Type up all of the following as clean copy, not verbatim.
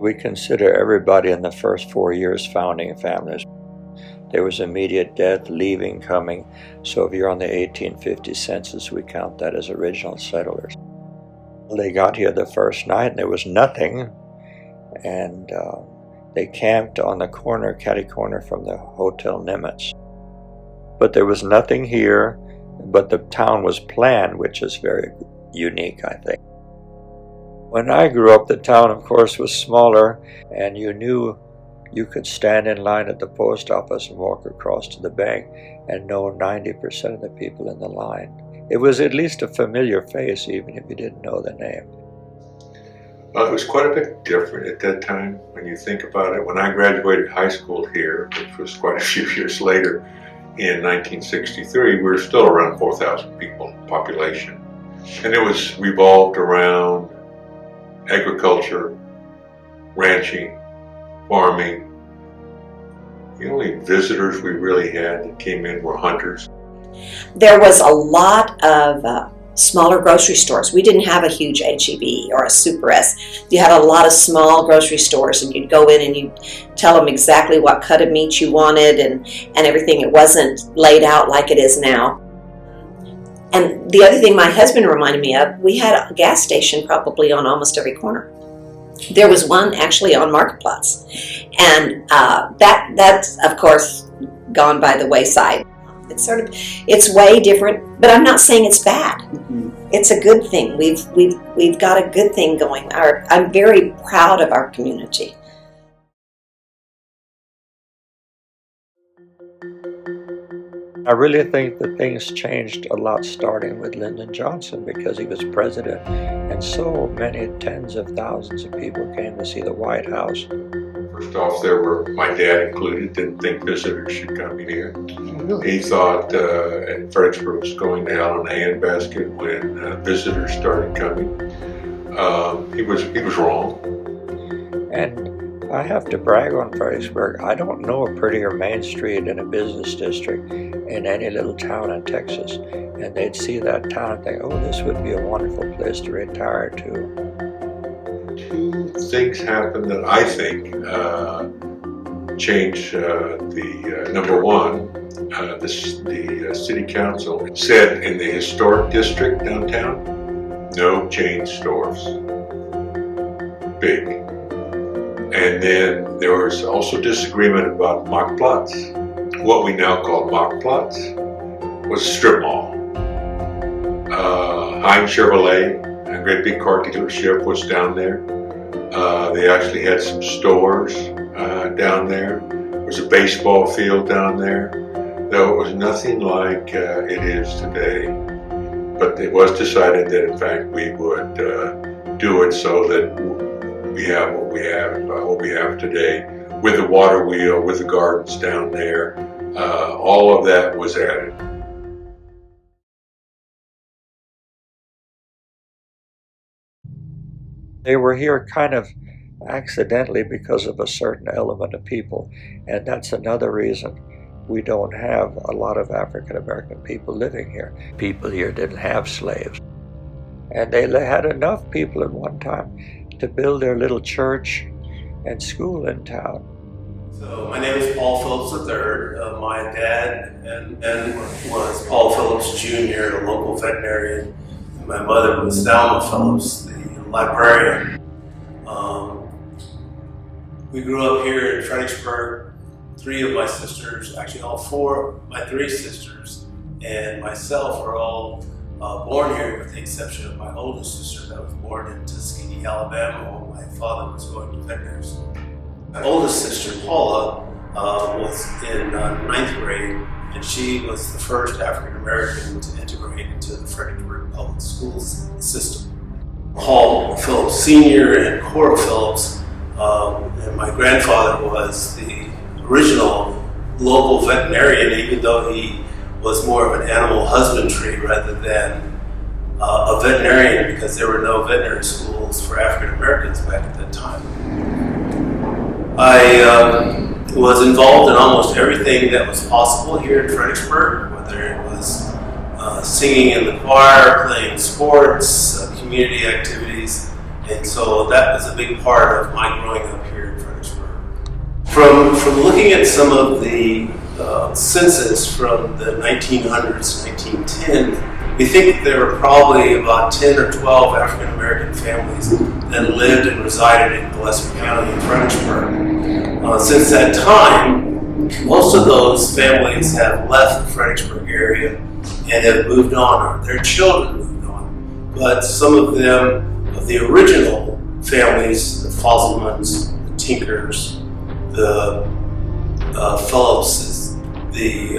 We consider everybody in the first 4 years founding families. There was immediate death, leaving, coming. So if you're on the 1850 census, we count that as original settlers. They got here the first night and there was nothing. And they camped on the corner, catty corner from the Hotel Nevins. But there was nothing here, but the town was planned, which is very unique, I think. When I grew up, the town, of course, was smaller, and you knew you could stand in line at the post office and walk across to the bank and know 90% of the people in the line. It was at least a familiar face, even if you didn't know the name. Well, it was quite a bit different at that time when you think about it. When I graduated high school here, which was quite a few years later, in 1963, we were still around 4,000 people population. And it was revolved around agriculture, ranching, farming. The only visitors we really had that came in were hunters. There was a lot of smaller grocery stores. We didn't have a huge H-E-B or a Super S. You had a lot of small grocery stores, and you'd go in and you'd tell them exactly what cut of meat you wanted and everything. It wasn't laid out like it is now. And the other thing my husband reminded me of, we had a gas station probably on almost every corner. There was one actually on Marketplace. And that's, of course, gone by the wayside. It's way different, but I'm not saying it's bad. Mm-hmm. It's a good thing. We've got a good thing going. I'm very proud of our community. I really think that things changed a lot starting with Lyndon Johnson because he was president, and so many tens of thousands of people came to see the White House. First off, there were, my dad included, didn't think visitors should come in here. Really? He thought Fredericksburg was going to hell in a handbasket when visitors started coming. He was wrong. And I have to brag on Fredericksburg. I don't know a prettier main street in a business district in any little town in Texas. And they'd see that town and think, oh, this would be a wonderful place to retire to. Two things happened that I think changed number one, the city council said in the historic district downtown, no chain stores. Big. And then there was also disagreement about Marktplatz. What we now call Marktplatz was a strip mall. Heinz Chevrolet, a great big car dealership, was down there. They actually had some stores down there. There was a baseball field down there, though it was nothing like it is today. But it was decided that, in fact, we would do it so that we have what we have today, with the water wheel, with the gardens down there. All of that was added. They were here kind of accidentally because of a certain element of people, and that's another reason we don't have a lot of African American people living here. People here didn't have slaves, and they had enough people at one time to build their little church and school in town. So my name is Paul Phillips III. My dad and was Paul Phillips Jr., a local veterinarian. And my mother was Thelma Phillips, the librarian. We grew up here in Fredericksburg. Three of my sisters, actually all four, my three sisters and myself are all born here, with the exception of my oldest sister that was born in Tuskegee, Alabama, when my father was going to veterinary school. My oldest sister, Paula, was in ninth grade, and she was the first African American to integrate into the Fredericksburg public schools system. Paul Phillips Sr. and Cora Phillips, and my grandfather was the original local veterinarian, even though he was more of an animal husbandry rather than a veterinarian, because there were no veterinary schools for African Americans back at that time. I was involved in almost everything that was possible here in Fredericksburg, whether it was singing in the choir, playing sports, community activities, And so that was a big part of my growing up here in Fredericksburg. From looking at some of the census from the 1900s to 1910, we think there were probably about 10 or 12 African American families that lived and resided in Gillespie County in Fredericksburg. Since that time, most of those families have left the Fredericksburg area and have moved on, or their children moved on. But some of them, of the original families, the Fosselmans, the Tinkers, the Phillips, the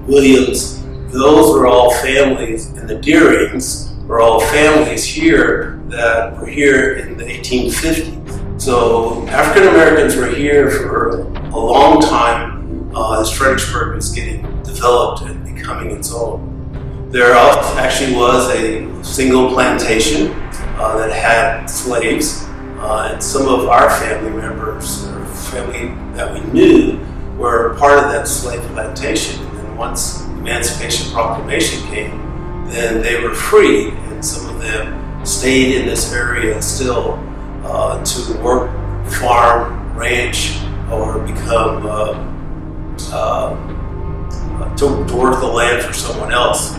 Williams, those were all families, and the Deerings were all families here that were here in the 1850s. So African Americans were here for a long time as Fredericksburg was getting developed and becoming its own. There actually was a single plantation that had slaves, and some of our family members, or family that we knew, were part of that slave plantation. And then once the Emancipation Proclamation came, then they were freed, and some of them stayed in this area still to work, farm, ranch, or become to work the land for someone else.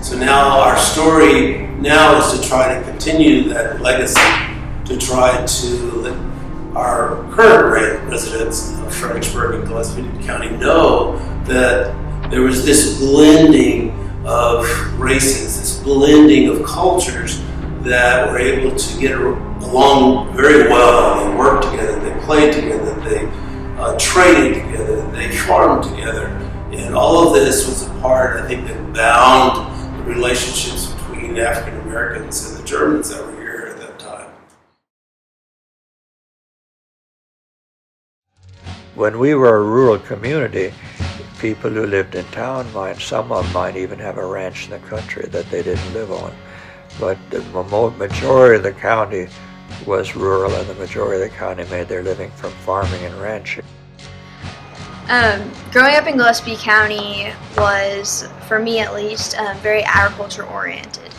So now our story now is to try to continue that legacy, to try to let our current residents of Fredericksburg and Gillespie County know that there was this blending of races, this blending of cultures that were able to get along very well. They worked together, they played together, they traded together, they farmed together. And all of this was a part, I think, that bound the relationships between the African Americans and the Germans that were here at that time. When we were a rural community, people who lived in town some of them might even have a ranch in the country that they didn't live on. But the majority of the county was rural, and the majority of the county made their living from farming and ranching. Growing up in Gillespie County was, for me at least, very agriculture oriented.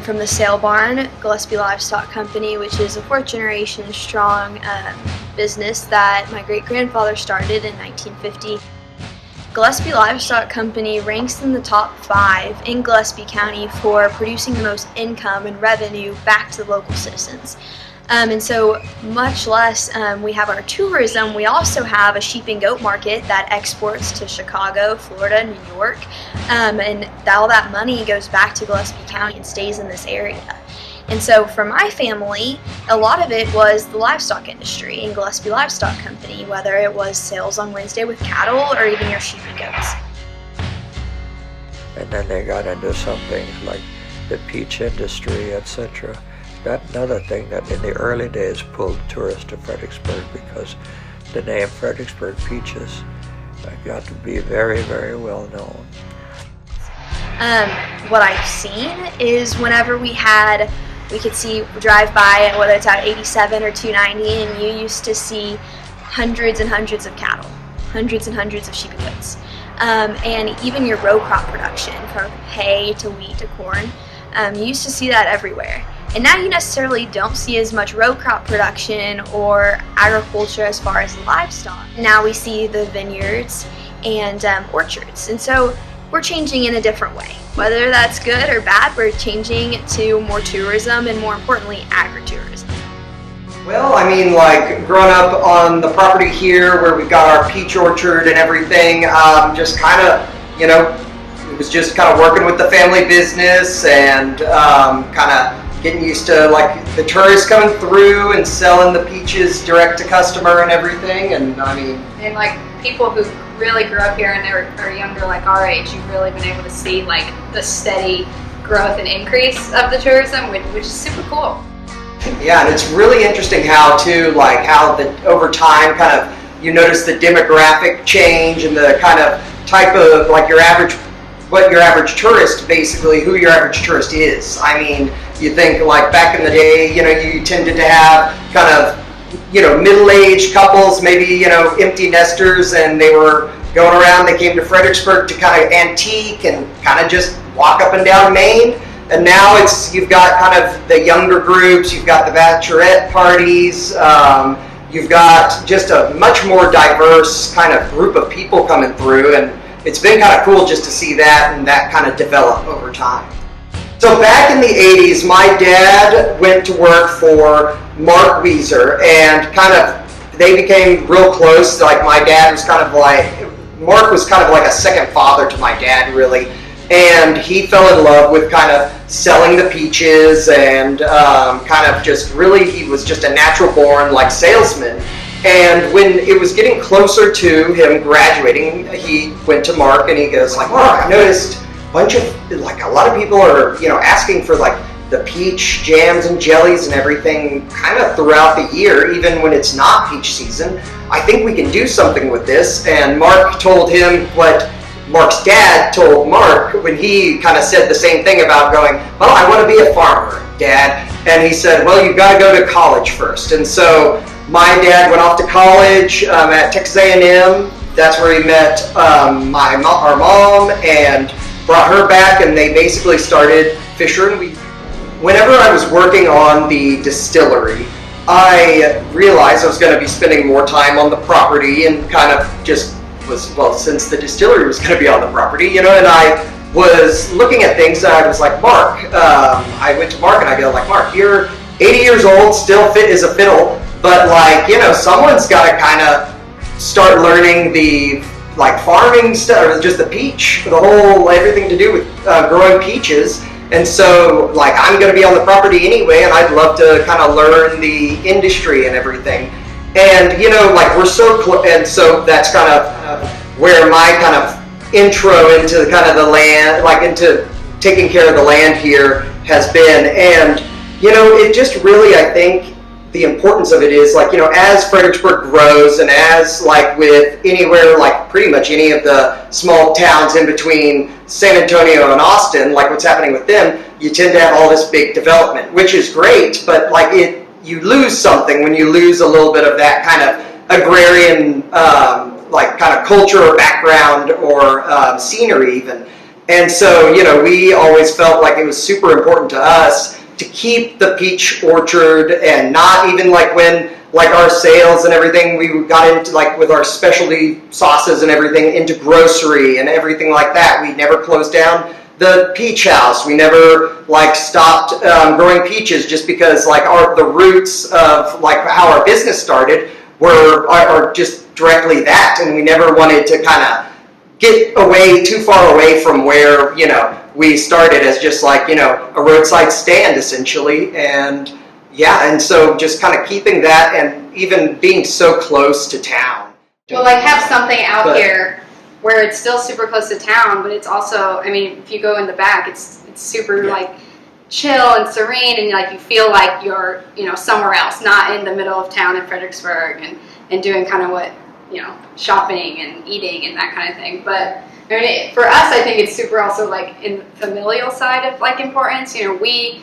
From the sale barn, Gillespie Livestock Company, which is a fourth generation strong business that my great-grandfather started in 1950. Gillespie Livestock Company ranks in the top 5 in Gillespie County for producing the most income and revenue back to the local citizens. And so much less we have our tourism, we also have a sheep and goat market that exports to Chicago, Florida, New York, and all that money goes back to Gillespie County and stays in this area. And so for my family, a lot of it was the livestock industry in Gillespie Livestock Company, whether it was sales on Wednesday with cattle or even your sheep and goats. And then they got into some things like the peach industry, etc. That's another thing that in the early days pulled tourists to Fredericksburg, because the name Fredericksburg peaches got to be very, very well known. What I've seen is whenever we could drive by, whether it's at 87 or 290, and you used to see hundreds and hundreds of cattle, hundreds and hundreds of sheep and goats. And even your row crop production, from hay to wheat to corn, you used to see that everywhere. And now you necessarily don't see as much row crop production or agriculture as far as livestock. Now we see the vineyards and orchards. And so we're changing in a different way. Whether that's good or bad, we're changing to more tourism and, more importantly, agritourism. Well, I mean, like growing up on the property here where we've got our peach orchard and everything, just kind of, it was just kind of working with the family business and kind of getting used to like the tourists coming through and selling the peaches direct to customer and everything. And I mean, and like people who really grew up here and are younger, like our age, you've really been able to see like the steady growth and increase of the tourism, which is super cool. Yeah, and it's really interesting how over time kind of you notice the demographic change and the kind of type of like what your average tourist, basically who your average tourist is. I mean, you think like back in the day, you tended to have kind of, middle-aged couples, maybe, empty nesters, and they were going around. They came to Fredericksburg to kind of antique and kind of just walk up and down Main. And now you've got kind of the younger groups, you've got the bachelorette parties, you've got just a much more diverse kind of group of people coming through, and it's been kind of cool just to see that and that kind of develop over time. So back in the 80s, my dad went to work for Mark Weiser, and kind of they became real close. Like my dad was kind of like, Mark was kind of like a second father to my dad, really. And he fell in love with kind of selling the peaches and kind of just really, he was just a natural born like salesman. And when it was getting closer to him graduating, he went to Mark and he goes like, Mark, I noticed a lot of people are, asking for like the peach jams and jellies and everything kind of throughout the year, even when it's not peach season. I think we can do something with this. And Mark told him what Mark's dad told Mark when he kind of said the same thing about going, well, I want to be a farmer, Dad. And he said, well, you've got to go to college first. And so my dad went off to college at Texas A&M. That's where he met our mom and brought her back, and they basically started Fischer. And whenever I was working on the distillery, I realized I was going to be spending more time on the property and kind of just since the distillery was going to be on the property, and I was looking at things and I was like, Mark, I went to Mark and I go like, Mark, you're 80 years old, still fit as a fiddle, but someone's got to kind of start learning the farming stuff, or just the peach, everything to do with growing peaches. And so I'm going to be on the property anyway, and I'd love to kind of learn the industry and everything. And we're so close, and so that's kind of where my kind of intro into kind of the land, into taking care of the land here has been. And it just really, I think the importance of it is as Fredericksburg grows, and as with anywhere, pretty much any of the small towns in between San Antonio and Austin, what's happening with them, you tend to have all this big development, which is great, but you lose something when you lose a little bit of that kind of agrarian kind of culture or background or scenery even. And so we always felt like it was super important to us to keep the peach orchard, and not even when our sales and everything, we got into with our specialty sauces and everything into grocery and everything like that. We never closed down the peach house. We never stopped growing peaches, just because the roots of how our business started are just directly that, and we never wanted to kind of get too far away from where we started as just a roadside stand essentially. And so just kind of keeping that, and even being so close to town. Well, have something out here where it's still super close to town, but it's also, if you go in the back, it's super chill and serene, and you feel like you're somewhere else, not in the middle of town in Fredericksburg and doing kind of what shopping and eating and that kind of thing. But for us, I think it's super also in familial side of importance. We,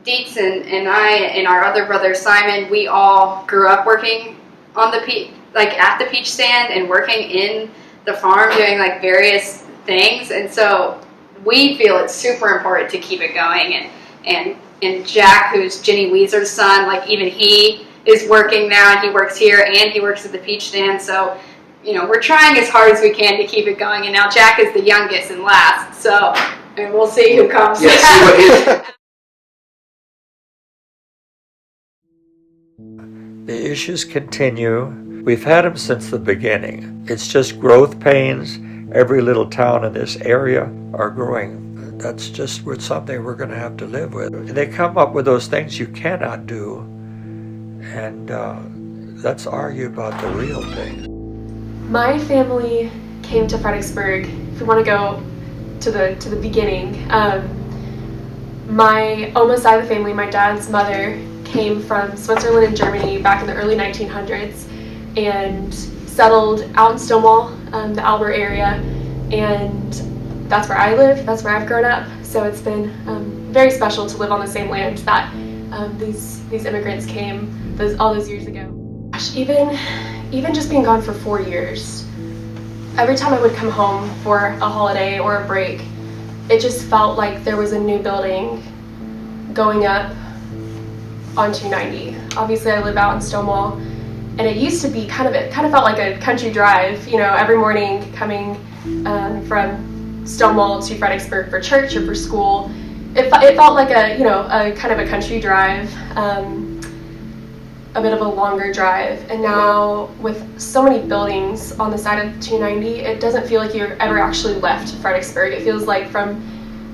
Dietz and I and our other brother Simon, we all grew up working on the at the peach stand and working in the farm, doing various things, and so we feel it's super important to keep it going. And Jack, who's Jenny Weiser's son, even he is working now, and he works here and he works at the peach stand. So we're trying as hard as we can to keep it going. And now Jack is the youngest and last, so we'll see who comes. Yeah, see what is. The issues continue. We've had them since the beginning. It's just growth pains. Every little town in this area are growing. That's just something we're going to have to live with. They come up with those things you cannot do, and let's argue about the real things. My family came to Fredericksburg. If we want to go to the beginning, my Oma's side of the family, my dad's mother, came from Switzerland and Germany back in the early 1900s and settled out in Stonewall, the Albert area, and that's where I live, that's where I've grown up. So it's been very special to live on the same land that these immigrants came all those years ago. Gosh, even just being gone for 4 years, every time I would come home for a holiday or a break, it just felt like there was a new building going up on 290. Obviously, I live out in Stonewall, and it used to be it kind of felt like a country drive, every morning coming from Stonewall to Fredericksburg for church or for school. It felt like a kind of a country drive, a bit of a longer drive. And now with so many buildings on the side of 290, it doesn't feel like you've ever actually left Fredericksburg. It feels like from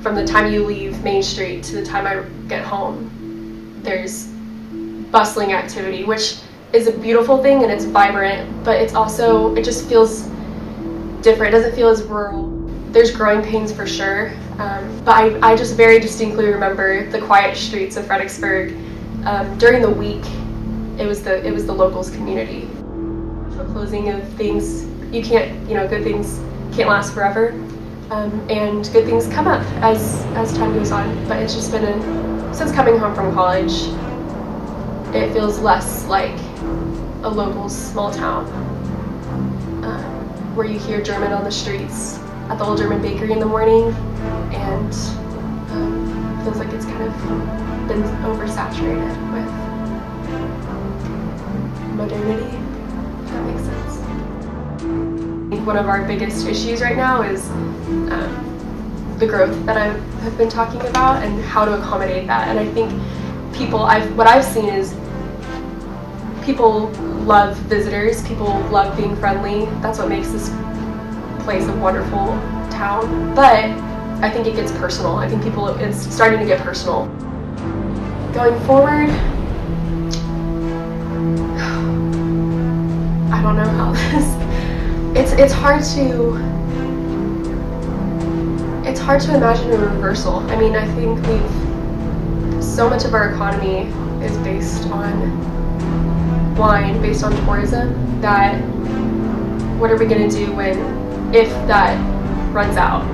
the time you leave Main Street to the time I get home, there's bustling activity, which is a beautiful thing and it's vibrant, but it just feels different. It doesn't feel as rural. There's growing pains for sure, but I just very distinctly remember the quiet streets of Fredericksburg. During the week, it was the locals community. The closing of things, you can't, good things can't last forever, and good things come up as time goes on. But it's just been since coming home from college, it feels less like a local small town where you hear German on the streets at the old German bakery in the morning, and feels like it's kind of been oversaturated with modernity, if that makes sense. I think one of our biggest issues right now is the growth that I have been talking about and how to accommodate that. And I think what I've seen is people love visitors, people love being friendly. That's what makes this place a wonderful town. But I think it gets personal. I think it's starting to get personal. Going forward, I don't know how it's hard to imagine a reversal. I mean, I think so much of our economy is based on wine, based on tourism, that what are we going to do if that runs out?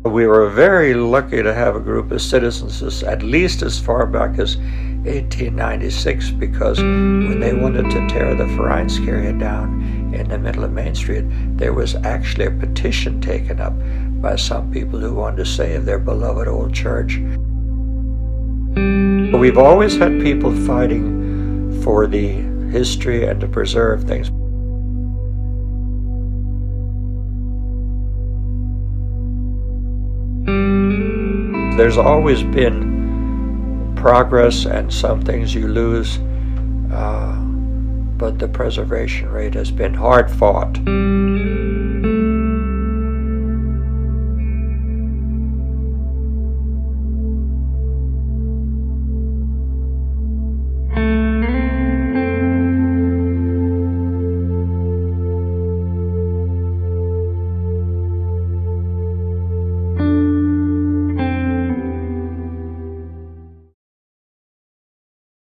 We were very lucky to have a group of citizens at least as far back as 1896, because when they wanted to tear the Vereinskirche down in the middle of Main Street, there was actually a petition taken up by some people who wanted to save their beloved old church. We've always had people fighting for the history and to preserve things. There's always been progress, and some things you lose, but the preservation rate has been hard fought.